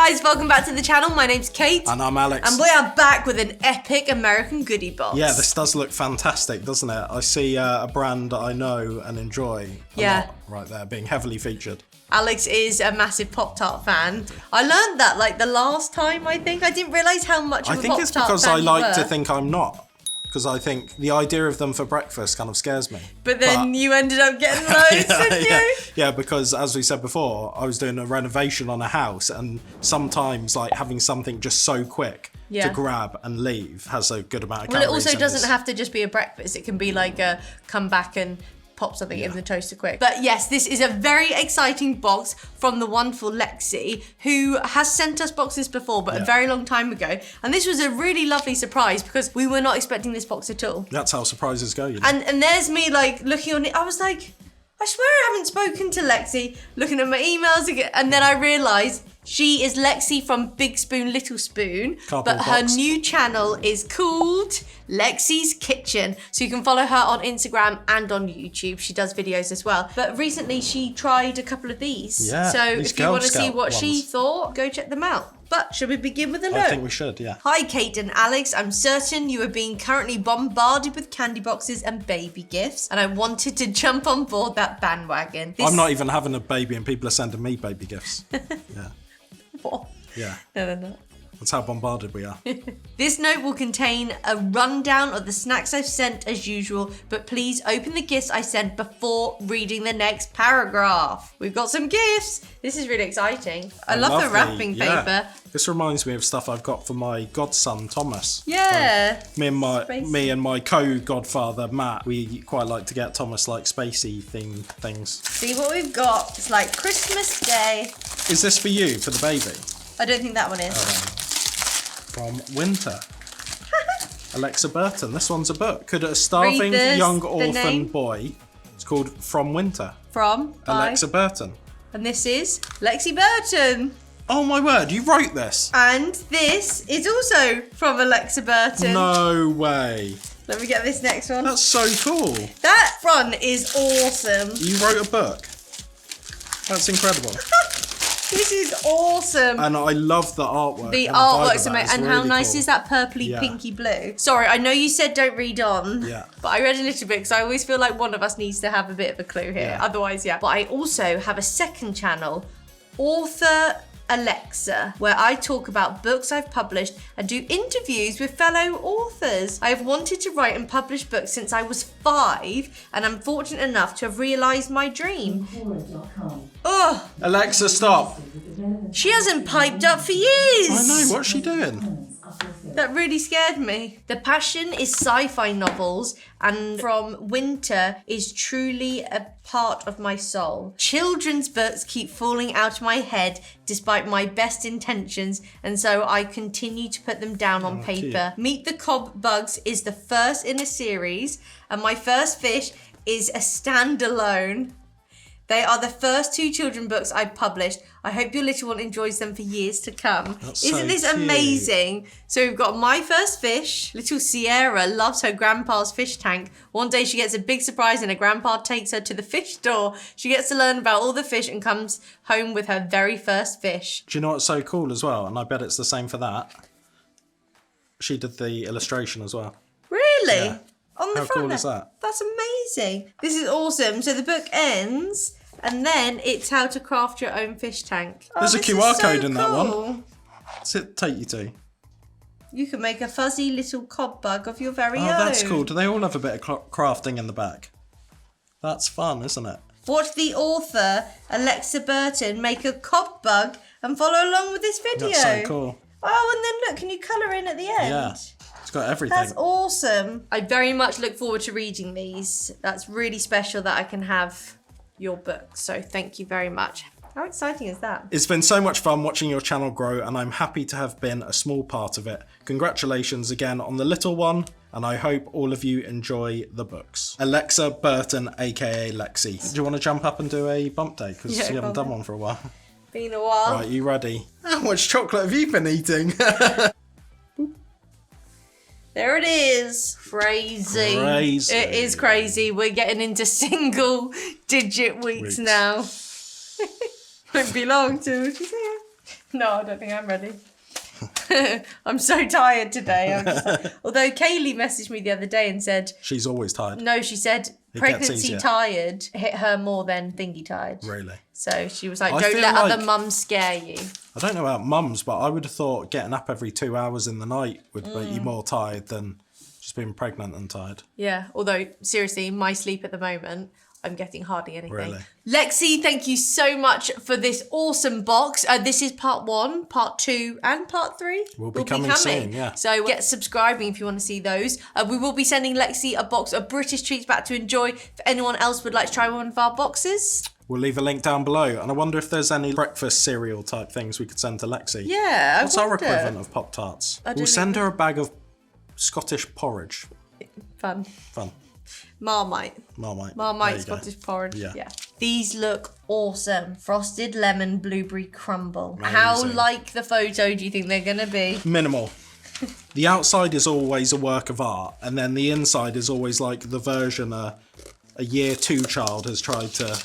guys, welcome back to the channel. My name's Kate. And I'm Alex. And we are back with an epic American goodie box. Yeah, this does look fantastic, doesn't it? I see a brand I know and enjoy a lot right there, being heavily featured. Alex is a massive Pop-Tart fan. I learned that like the last time, I think. I didn't realise how much of a Pop-Tart fan you were. I think it's because I like to think I'm not. Because I think the idea of them for breakfast kind of scares me. But then you ended up getting loads, didn't you? Yeah, because as we said before, I was doing a renovation on a house, and sometimes like having something just so quick to grab and leave has a good amount of calories. Well, it also doesn't have to just be a breakfast. It can be like a come back and pop something in the toaster quick. But yes, this is a very exciting box from the wonderful Lexi, who has sent us boxes before, but a very long time ago. And this was a really lovely surprise because we were not expecting this box at all. That's how surprises go, you know. And there's me like looking on it. I was like, I swear I haven't spoken to Lexi, looking at my emails again. And then I realised she is Lexi from Big Spoon, Little Spoon, but her new channel is called Lexi's Kitchen. So you can follow her on Instagram and on YouTube. She does videos as well. But recently she tried a couple of these. Yeah, so if you want to see what she thought, go check them out. But should we begin with a note? I think we should, yeah. Hi, Kate and Alex. I'm certain you are being currently bombarded with candy boxes and baby gifts, and I wanted to jump on board that bandwagon. I'm not even having a baby, and people are sending me baby gifts. Yeah. What? Yeah. No, they're not. That's how bombarded we are. This note will contain a rundown of the snacks I've sent as usual, but please open the gifts I sent before reading the next paragraph. We've got some gifts. This is really exciting. I love the wrapping paper. This reminds me of stuff I've got for my godson, Thomas. Yeah. Me and my co-godfather, Matt, we quite like to get Thomas like spacey themed things. See what we've got. It's like Christmas Day. Is this for you, for the baby? I don't think that one is. From Winter. Alexa Burton. This one's a book. Could a starving young orphan boy. It's called From Winter. From? Alexa Burton. And this is Lexi Burton. Oh my word, you wrote this. And this is also from Alexa Burton. No way. Let me get this next one. That's so cool. That front is awesome. You wrote a book. That's incredible. This is awesome. And I love the artwork. The artwork's amazing. And how nice is that purpley pinky blue? Sorry, I know you said don't read on. Yeah. But I read a little bit because I always feel like one of us needs to have a bit of a clue here. Otherwise, But I also have a second channel, Author Alexa, where I talk about books I've published and do interviews with fellow authors. I've wanted to write and publish books since I was 5, and I'm fortunate enough to have realised my dream. Oh, Alexa, stop. She hasn't piped up for years. I know, what's she doing? That really scared me. The passion is sci-fi novels, and From Winter is truly a part of my soul. Children's books keep falling out of my head despite my best intentions, and so I continue to put them down on paper. Cute. Meet the Cob Bugs is the first in a series, and My First Fish is a standalone. They are the first 2 children books I've published. I hope your little one enjoys them for years to come. Isn't this amazing? So we've got My First Fish. Little Sierra loves her grandpa's fish tank. One day she gets a big surprise and her grandpa takes her to the fish store. She gets to learn about all the fish and comes home with her very first fish. Do you know what's so cool as well? And I bet it's the same for that. She did the illustration as well. Really? Yeah. On the How front cool is that? That's amazing. This is awesome. So the book ends, and then it's how to craft your own fish tank. There's a QR code in that one. What's it take you to? You can make a fuzzy little cob bug of your very own. Oh, that's cool. Do they all have a bit of crafting in the back? That's fun, isn't it? Watch the author, Alexa Burton, make a cob bug and follow along with this video. That's so cool. Oh, and then look, can you colour in at the end? Yeah. It's got everything. That's awesome. I very much look forward to reading these. That's really special that I can have your book. So thank you very much. How exciting is that? It's been so much fun watching your channel grow, and I'm happy to have been a small part of it. Congratulations again on the little one, and I hope all of you enjoy the books. Alexa Burton, aka Lexi. Do you want to jump up and do a bump day? Because you haven't done one for a while. Been a while. Right, you ready? How much chocolate have you been eating? There it is. Crazy. Crazy. It is crazy. We're getting into single digit weeks now. Won't be long till she's here. No, I don't think I'm ready. I'm so tired today. Although Kaylee messaged me the other day and said... She's always tired. No, she said pregnancy tired hit her more than thingy tired. Really? So she was like, don't let other mums scare you. I don't know about mums, but I would have thought getting up every 2 hours in the night would make you more tired than just being pregnant and tired. Yeah, although, seriously, my sleep at the moment... I'm getting hardly anything. Really? Lexi, thank you so much for this awesome box. This is part 1, part 2, and part 3 will be coming soon, yeah. So get subscribing if you want to see those. We will be sending Lexi a box of British treats back to enjoy. If anyone else would like to try one of our boxes. We'll leave a link down below. And I wonder if there's any breakfast cereal type things we could send to Lexi. Yeah, What's our equivalent of Pop-Tarts? We'll send her a bag of Scottish porridge. Fun. Marmite Scottish porridge. Yeah. These look awesome. Frosted lemon blueberry crumble. Amazing. How like the photo do you think they're gonna be? Minimal. The outside is always a work of art, and then the inside is always like the version a year 2 child has tried to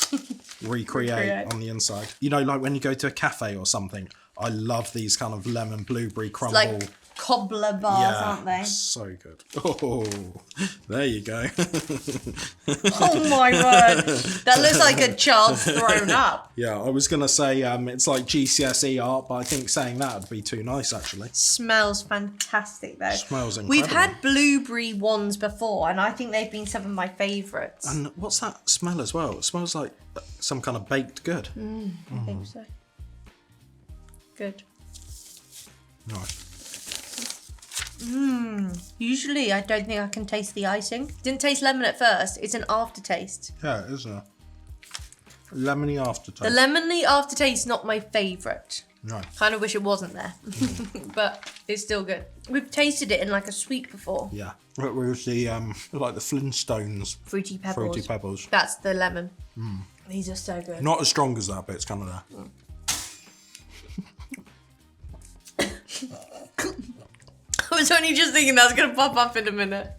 recreate on the inside. You know, like when you go to a cafe or something. I love these kind of lemon blueberry crumble. It's like cobbler bars, aren't they? So good. Oh, there you go. Oh my word. That looks like a child's thrown up. Yeah, I was going to say it's like GCSE art, but I think saying that would be too nice, actually. Smells fantastic, though. Smells incredible. We've had blueberry ones before, and I think they've been some of my favourites. And what's that smell as well? It smells like some kind of baked good. I think so. Good. Nice. Usually I don't think I can taste the icing. Didn't taste lemon at first. It's an aftertaste. Yeah, it is a lemony aftertaste. The lemony aftertaste is not my favourite. No. Kind of wish it wasn't there. But it's still good. We've tasted it in like a sweet before. Yeah. It was the like the Flintstones. Fruity Pebbles. Fruity Pebbles. That's the lemon. These are so good. Not as strong as that, but it's kind of there. I was only just thinking that's going to pop up in a minute.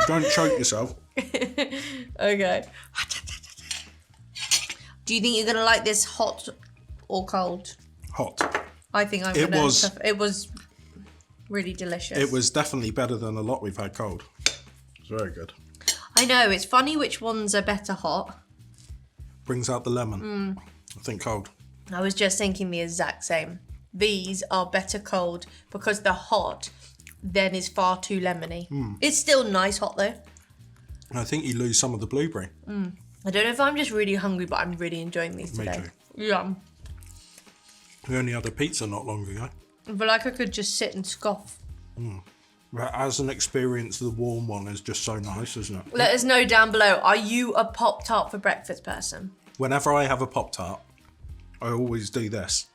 Don't choke yourself. Okay. Do you think you're going to like this hot or cold? Hot. I think I'm going to. It was really delicious. It was definitely better than a lot we've had cold. It's very good. I know. It's funny which ones are better hot. Brings out the lemon. I think cold. I was just thinking the exact same. These are better cold because the hot then is far too lemony. It's still nice hot though. I think you lose some of the blueberry. I don't know if I'm just really hungry, but I'm really enjoying these today. Me too. Yeah. We only had a pizza not long ago. I feel like I could just sit and scoff. But as an experience, the warm one is just so nice, isn't it? Let us know down below. Are you a Pop-Tart for breakfast person? Whenever I have a Pop-Tart, I always do this.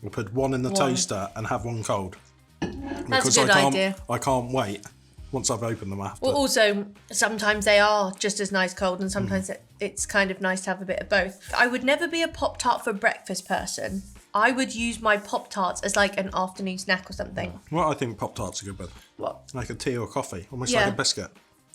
I'll put one in the toaster and have one cold. That's a good idea. I can't wait. Once I've opened them, I have to. Well, also, sometimes they are just as nice cold, and sometimes it's kind of nice to have a bit of both. I would never be a Pop-Tart for breakfast person. I would use my Pop-Tarts as like an afternoon snack or something. Well, I think Pop-Tarts are good with. What? Like a tea or coffee, almost like a biscuit.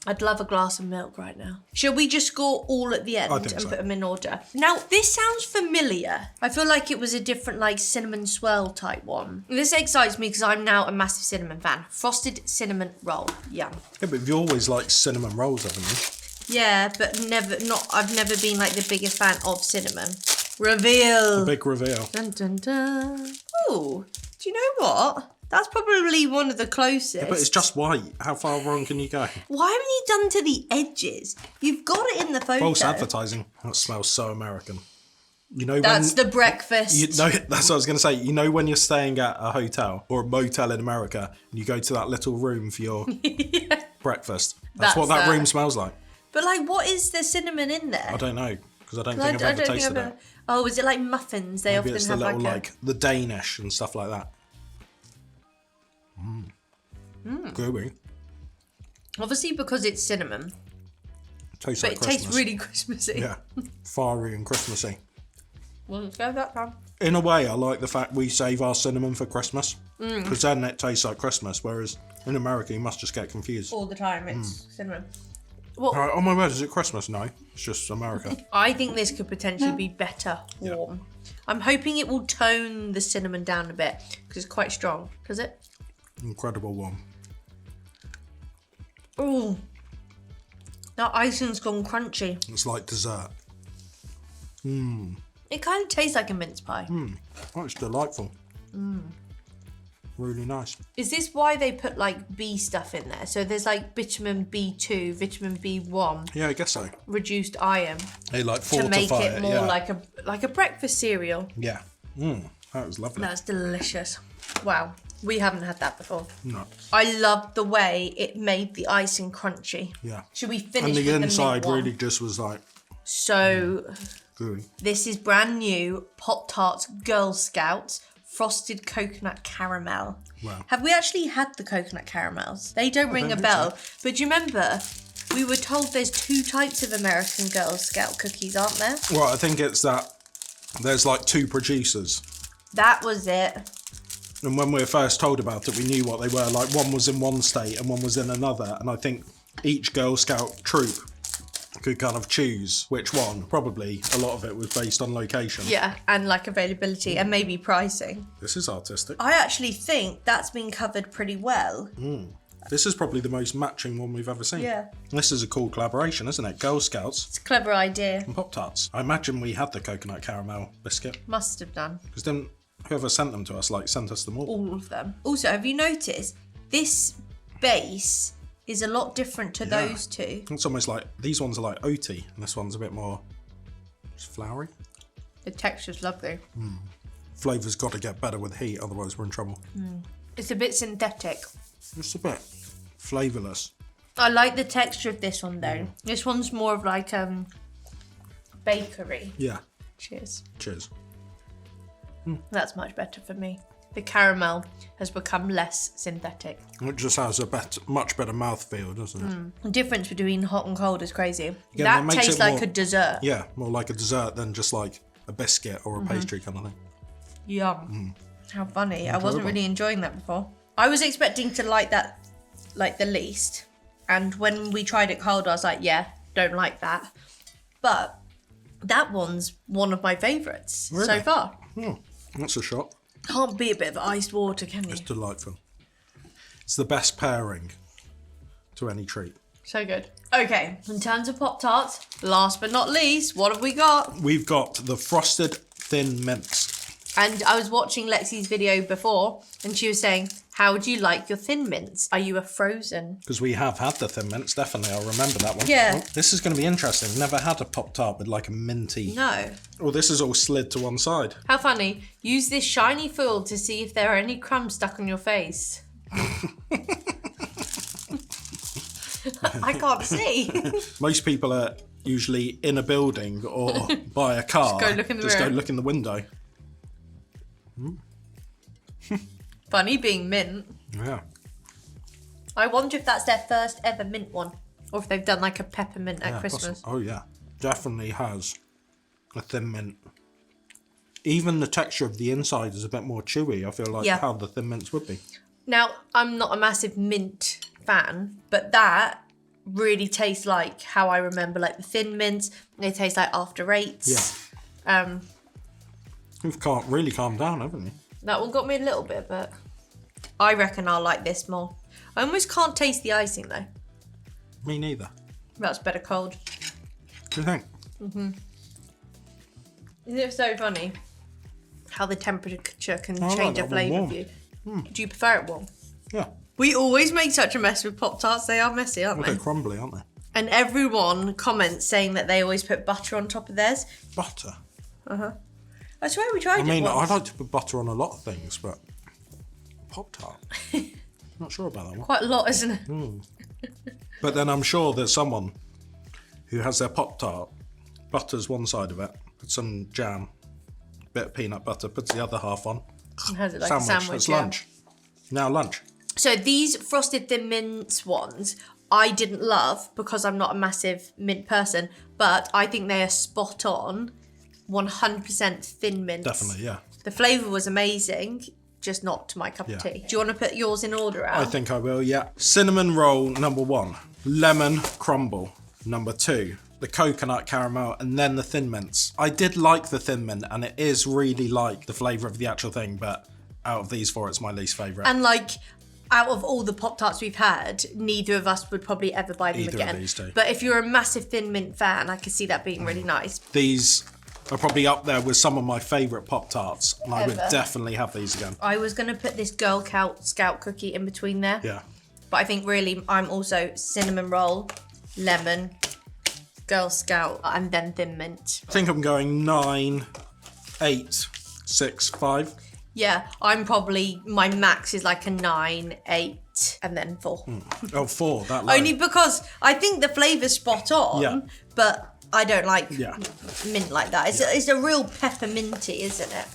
I'd love a glass of milk right now. Shall we just score all at the end and so. put them in order? Now, this sounds familiar. I feel like it was a different, like, cinnamon swirl type one. This excites me because I'm now a massive cinnamon fan. Frosted cinnamon roll. Yum. Yeah, but you've always liked cinnamon rolls, haven't you? Yeah, but I've never been, like, the biggest fan of cinnamon. Reveal. The big reveal. Dun, dun, dun. Ooh, do you know what? That's probably one of the closest. Yeah, but it's just white. How far wrong can you go? Why haven't you done to the edges? You've got it in the photo. False advertising. That smells so American. You know, that's the breakfast. You know, that's what I was going to say. You know, when you're staying at a hotel or a motel in America, and you go to that little room for your breakfast. That's what that room smells like. But like, what is the cinnamon in there? I don't know because I don't think I've ever tasted it. Oh, is it like muffins? They often it's have the little, like the Danish and stuff like that. Gooey. Obviously, because it's cinnamon. Tastes but like it Christmas. tastes really Christmassy. Yeah, fiery and Christmassy. Well, let's go that time. In a way, I like the fact we save our cinnamon for Christmas because then it tastes like Christmas. Whereas in America, you must just get confused. All the time, it's cinnamon. Well, oh my word, is it Christmas? No, it's just America. I think this could potentially be better warm. I'm hoping it will tone the cinnamon down a bit because it's quite strong. Does it? Incredible one. Oh, that icing's gone crunchy. It's like dessert. It kind of tastes like a mince pie. Oh, it's delightful. Really nice. Is this why they put like B stuff in there? So there's like vitamin B2, vitamin B1, Yeah, I guess so. reduced iron They like to fortify make it more yeah. like a breakfast cereal. Yeah. That was lovely. That's delicious. Wow, we haven't had that before. No. I love the way it made the icing crunchy. Yeah. Should we finish And the with inside the mint one? really just was like So gooey. this is brand new PopTarts Girl Scouts Frosted Coconut Caramel. Wow. Have we actually had the coconut caramels? They don't ring a think bell. But do you remember, we were told there's 2 types of American Girl Scout cookies, aren't there? Well, I think it's that there's like 2 producers. That was it. And when we were first told about it, we knew what they were. Like, one was in one state and one was in another. And I think each Girl Scout troop could kind of choose which one. Probably a lot of it was based on location. Yeah, and like availability and maybe pricing. This is artistic. I actually think that's been covered pretty well. This is probably the most matching one we've ever seen. Yeah. This is a cool collaboration, isn't it? Girl Scouts It's a clever idea. and Pop-Tarts. I imagine we had the coconut caramel biscuit. Must have done. Because then whoever sent them to us, like, sent us them all. All of them. Also, have you noticed this base is a lot different to those two? It's almost like, these ones are like oaty, and this one's a bit more just floury. The texture's lovely. Flavour's got to get better with heat, otherwise we're in trouble. It's a bit synthetic. Just a bit flavourless. I like the texture of this one though. This one's more of like bakery. Yeah. Cheers. Cheers. That's much better for me. The caramel has become less synthetic. It just has a much better mouthfeel, doesn't it? The difference between hot and cold is crazy. Yeah, that that makes tastes it like more- a dessert. Yeah, more like a dessert than just like a biscuit or a pastry kind of thing. Yum. How funny. I wasn't Incredible. really enjoying that before. I was expecting to like that like the least. And when we tried it cold, I was like, yeah, don't like that. But that one's one of my favourites so Really? far. That's a shot. Can't be a bit of iced water, can you? It's delightful. It's the best pairing to any treat. So good. Okay, in terms of Pop-Tarts, last but not least, what have we got? We've got the frosted thin mints. And I was watching Lexi's video before, and she was saying, how do you like your Thin Mints? Are you a frozen? Because we have had the thin mints, definitely. I'll remember that one. Yeah. Oh, this is going to be interesting. I've never had a Pop-Tart with like a minty. No. Oh, this is all slid to one side. How funny. Use this shiny foil to see if there are any crumbs stuck on your face. I can't see. Most people are usually in a building or by a car. Just go look in the Just mirror. go look in the window. Funny being mint. Yeah. I wonder if that's their first ever mint one. Or if they've done like a peppermint at Yeah, Christmas. Oh yeah, definitely has a thin mint. Even the texture of the inside is a bit more chewy. I feel like Yeah. how the thin mints would be. Now, I'm not a massive mint fan, but that really tastes like how I remember like the Thin Mints. They taste like After Eights. Yeah. You've really calmed down, haven't you? That one got me a little bit, but I reckon I'll like this more. I almost can't taste the icing though. Me neither. That's better cold. What do you think? Isn't it so funny how the temperature can I like change a that one flavour warm. for you? Do you prefer it warm? Yeah. We always make such a mess with Pop-Tarts. They are messy, aren't Well, they? they're crumbly, aren't they? And everyone comments saying that they always put butter on top of theirs. Butter. I swear we tried I mean, it once. I like to put butter on a lot of things, but Pop-Tart. Not sure about that one. Quite a lot, isn't it? But then I'm sure there's someone who has their Pop-Tart, butters one side of it, puts some jam, bit of peanut butter, puts the other half on. And has it like a sandwich. It's yeah. lunch. Now lunch. So these Frosted Thin Mints ones, I didn't love because I'm not a massive mint person, but I think they are spot on. 100% Thin Mints. Definitely, yeah. The flavour was amazing, just not to my cup of tea. Do you want to put yours in order, Al? I think I will, yeah. Cinnamon roll number 1. Lemon crumble number 2. the coconut caramel, and then the Thin Mints. I did like the Thin Mint, and it is really like the flavour of the actual thing, but out of these four, it's my least favourite. And like, out of all the Pop-Tarts we've had, neither of us would probably ever buy them Either again. of these two. But if you're a massive Thin Mint fan, I could see that being really nice. These are probably up there with some of my favourite Pop-Tarts, and I would Ever. definitely have these again. I was going to put this Girl Scout cookie in between there. Yeah. But I think really I'm also cinnamon roll, lemon, Girl Scout, and then Thin Mint. I think I'm going 9, 8, 6, 5. Yeah, I'm probably, my max is like a 9, 8, and then 4. Oh, 4, that low. Only because I think the flavour's spot on, Yeah. but I don't like Yeah. mint like that. It's a real pepperminty, isn't it?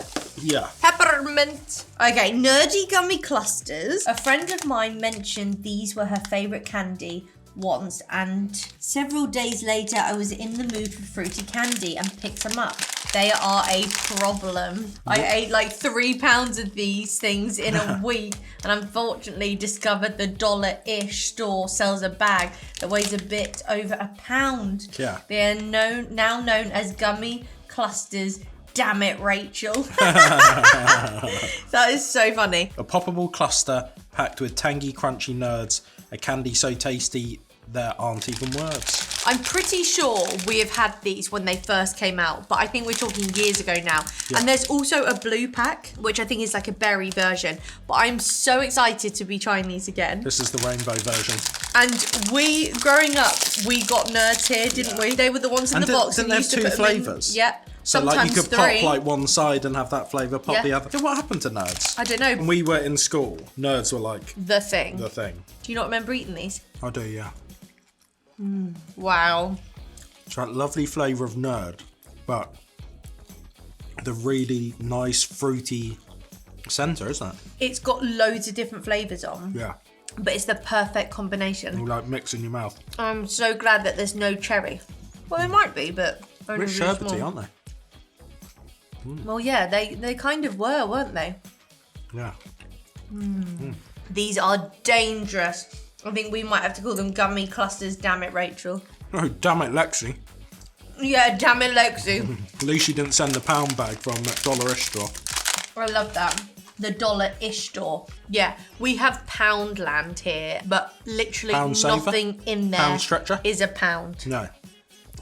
Yeah. Peppermint. Okay, nerdy gummy clusters. A friend of mine mentioned these were her favourite candy once, and several days later I was in the mood for fruity candy and picked them up. They are a problem. I ate like 3 pounds of these things in a week, and unfortunately discovered the dollar-ish store sells a bag that weighs a bit over £1. Yeah. They are now known as gummy clusters. Damn it, Rachel. That is so funny. A poppable cluster packed with tangy, crunchy nerds. A candy so tasty there aren't even words. I'm pretty sure we have had these when they first came out, but I think we're talking years ago now. Yeah. And there's also a blue pack, which I think is like a berry version. But I'm so excited to be trying these again. This is the rainbow version. And we, growing up, we got nerds here, didn't we? They were the ones in the box. Didn't and they you have used to 2 put them in- flavours? Yeah. So Sometimes like you could 3. pop like one side and have that flavour, pop Yeah. the other. So what happened to nerds? I don't know. When we were in school, nerds were like The thing. the thing. Do you not remember eating these? I do, yeah. Wow. It's that lovely flavour of nerd, but the really nice fruity centre, isn't it? It's got loads of different flavours on, Yeah. but it's the perfect combination. You like mix in your mouth. I'm so glad that there's no cherry. Well, there might be, but A only bit really sherbety, small. aren't they? Well, yeah, they kind of were, weren't they? Yeah. These are dangerous. I think we might have to call them gummy clusters. Damn it, Rachel. Oh, damn it, Lexi. Yeah, damn it, Lexi. At least you didn't send the pound bag from that dollar-ish store. I love that. The dollar-ish store. Yeah, we have Poundland here, but literally Pound saver? nothing in there Pound stretcher? is a pound. No.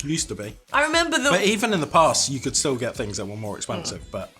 Used to be. I remember But even in the past, you could still get things that were more expensive, but...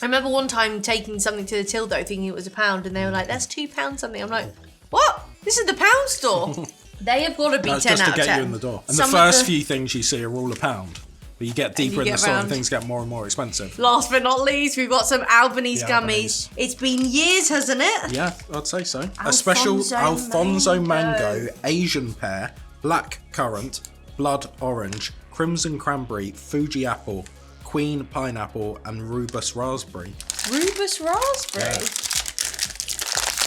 I remember one time taking something to the till though, thinking it was a pound, and they were like, "That's £2 something." I'm like, "What? This is the pound store." They have got to be That's 10 just out to of get 10. you in the door. And Some the of first few things you see are all a pound. But you get deeper in the get store round. and things get more and more expensive. Last but not least, we've got some Albanese The gummies. Albanese. It's been years, hasn't it? Yeah, I'd say so. A special Alfonso Alfonso mango. mango, Asian pear, black currant, blood orange, crimson cranberry, Fuji apple, queen pineapple, and rubus raspberry. Rubus raspberry. Yeah.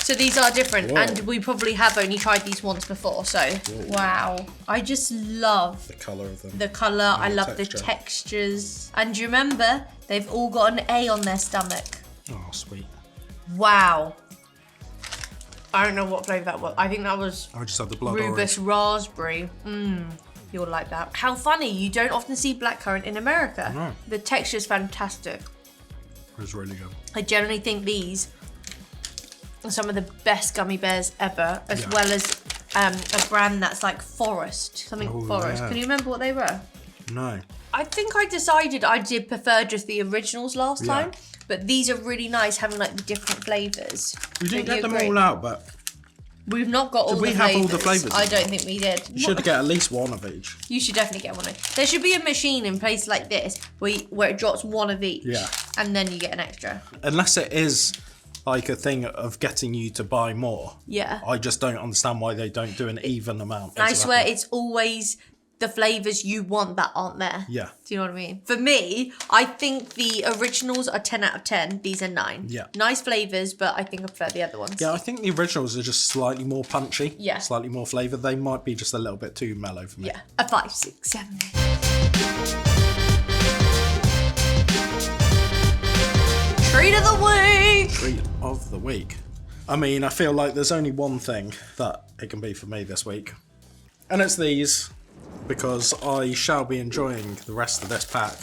So these are different, Whoa. and we probably have only tried these once before. So, wow. I just love The colour of them. the colour. I love texture. the textures. And do you remember, they've all got an A on their stomach. Oh, sweet. Wow. I don't know what flavour that was. I think that was I just had the blood Rubus raspberry. You'll like that. How funny, you don't often see blackcurrant in America. No. The texture's fantastic. It was really good. I generally think these are some of the best gummy bears ever, as Yeah. well as a brand that's like Forest, something Oh, Forest. yeah. Can you remember what they were? No. I think I decided I did prefer just the originals last Yeah. time, but these are really nice having like the different flavours. We didn't Don't get you them agree? all out, but We've not got all Did we the have flavours. all the flavours I in don't think we did. you should get at least one of each. You should definitely get one. There should be a machine in place like this where it drops one of each. Yeah. And then you get an extra. Unless it is like a thing of getting you to buy more. Yeah. I just don't understand why they don't do an even amount. I swear it's always the flavours you want that aren't there. Yeah. Do you know what I mean? For me, I think the originals are 10 out of 10. These are 9. Yeah. Nice flavours, but I think I prefer the other ones. Yeah, I think the originals are just slightly more punchy. Yeah. Slightly more flavour. They might be just a little bit too mellow for me. Yeah. A 5, 6, 7, 8. Treat of the week! Treat of the week. I mean, I feel like there's only one thing that it can be for me this week. And it's these. because I shall be enjoying the rest of this pack.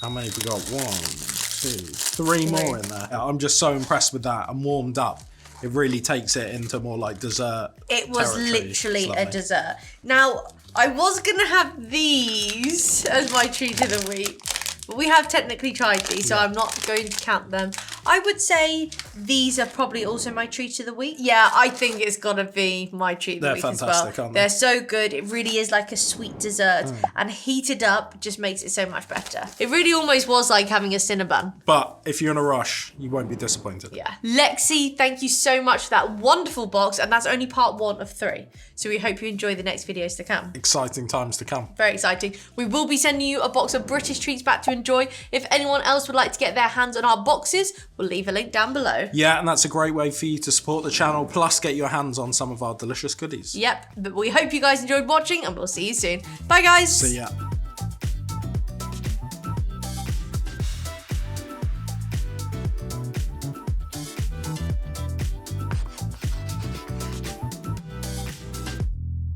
How many have we got? 1, 2, 3 more in there. I'm just so impressed with that. I'm warmed up. It really takes it into more like dessert. It was literally a dessert. Now, I was going to have these as my treat of the week, but we have technically tried these, so I'm not going to count them. I would say these are probably also my treat of the week. Yeah, I think it's got to be my treat of the week as well. They're fantastic, aren't they? They're so good. It really is like a sweet dessert, and heated up just makes it so much better. It really almost was like having a Cinnabon. But if you're in a rush, you won't be disappointed. Yeah. Lexi, thank you so much for that wonderful box, and that's only part 1 of 3. So we hope you enjoy the next videos to come. Exciting times to come. Very exciting. We will be sending you a box of British treats back to enjoy. If anyone else would like to get their hands on our boxes, we'll leave a link down below. Yeah, and that's a great way for you to support the channel, plus get your hands on some of our delicious goodies. Yep, but we hope you guys enjoyed watching, and we'll see you soon. Bye, guys. See ya.